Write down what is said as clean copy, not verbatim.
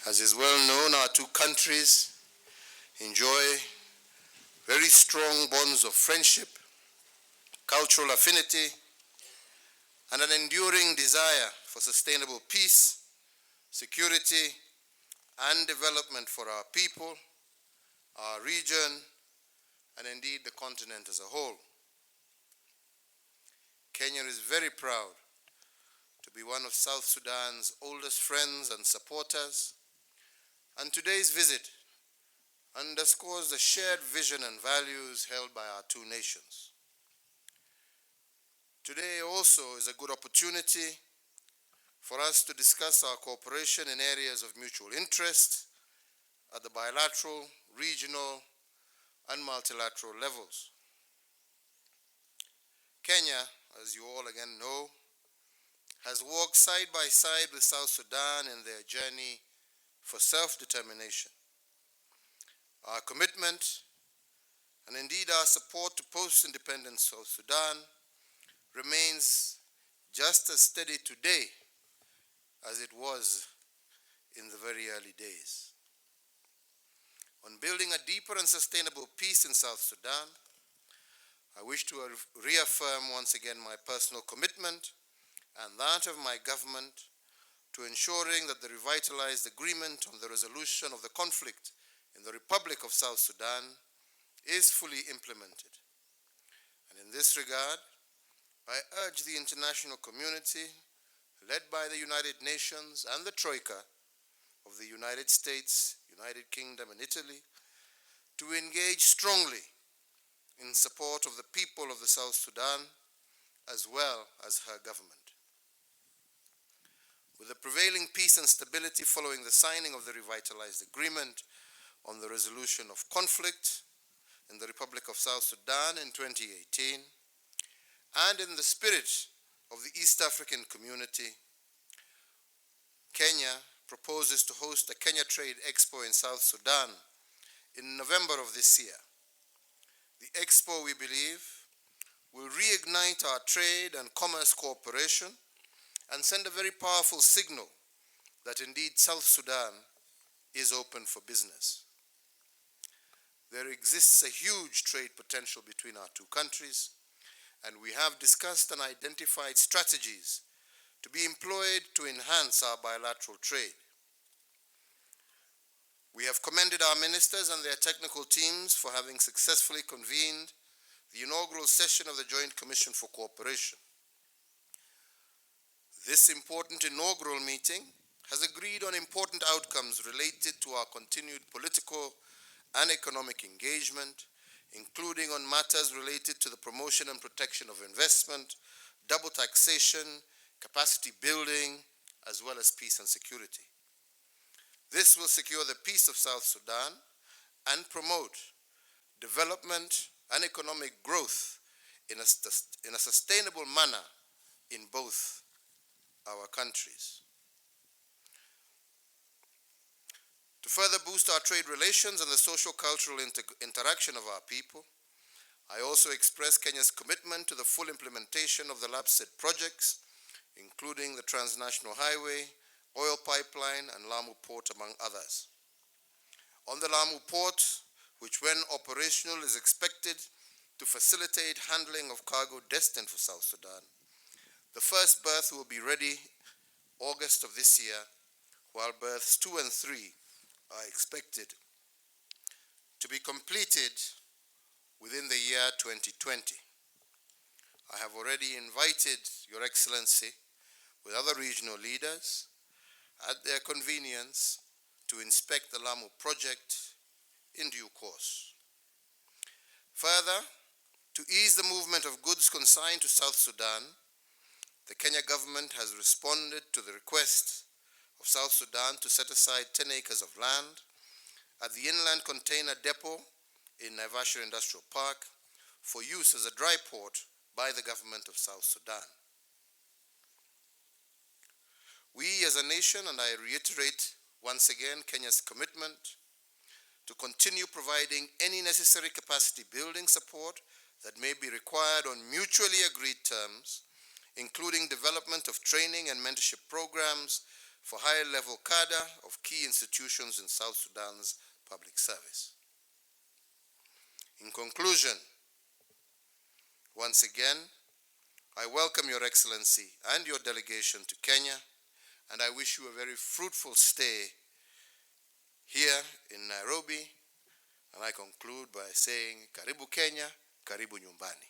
As is well known, our two countries enjoy very strong bonds of friendship, cultural affinity, and an enduring desire for sustainable peace, security, and development for our people, our region, and indeed the continent as a whole. Kenya is very proud to be one of South Sudan's oldest friends and supporters, and today's visit underscores the shared vision and values held by our two nations. Today also is a good opportunity for us to discuss our cooperation in areas of mutual interest at the bilateral, regional, and multilateral levels. Kenya, as you all again know, has walked side by side with South Sudan in their journey for self-determination. Our commitment, and indeed our support to post-independence South Sudan, remains just as steady today as it was in the very early days. On building a deeper and sustainable peace in South Sudan, I wish to reaffirm once again my personal commitment and that of my government to ensuring that the revitalized agreement on the resolution of the conflict in the Republic of South Sudan is fully implemented. And in this regard, I urge the international community, led by the United Nations and the Troika of the United States, United Kingdom, and Italy, to engage strongly in support of the people of the South Sudan, as well as her government. With the prevailing peace and stability following the signing of the revitalized agreement on the resolution of conflict in the Republic of South Sudan in 2018, and in the spirit of the East African community, Kenya proposes to host the Kenya Trade Expo in South Sudan in November of this year. The Expo, we believe, will reignite our trade and commerce cooperation and send a very powerful signal that indeed South Sudan is open for business. There exists a huge trade potential between our two countries, and we have discussed and identified strategies to be employed to enhance our bilateral trade. We have commended our ministers and their technical teams for having successfully convened the inaugural session of the Joint Commission for Cooperation. This important inaugural meeting has agreed on important outcomes related to our continued political and economic engagement, including on matters related to the promotion and protection of investment, double taxation, capacity building, as well as peace and security. This will secure the peace of South Sudan and promote development and economic growth in a sustainable manner in both our countries. To further boost our trade relations and the social-cultural interaction of our people, I also express Kenya's commitment to the full implementation of the LAPSSET projects, including the transnational highway, oil pipeline, and Lamu Port, among others. On the Lamu Port, which when operational is expected to facilitate handling of cargo destined for South Sudan, the first berth will be ready August of this year, while berths 2 and 3 are expected to be completed within the year 2020. I have already invited Your Excellency with other regional leaders at their convenience to inspect the Lamu project in due course. Further, to ease the movement of goods consigned to South Sudan, the Kenya government has responded to the request of South Sudan to set aside 10 acres of land at the inland container depot in Naivasha Industrial Park for use as a dry port by the government of South Sudan. We as a nation, and I reiterate once again Kenya's commitment to continue providing any necessary capacity building support that may be required on mutually agreed terms, including development of training and mentorship programs for high-level cadre of key institutions in South Sudan's public service. In conclusion, once again, I welcome Your Excellency and your delegation to Kenya, and I wish you a very fruitful stay here in Nairobi. And I conclude by saying, Karibu Kenya, Karibu Nyumbani.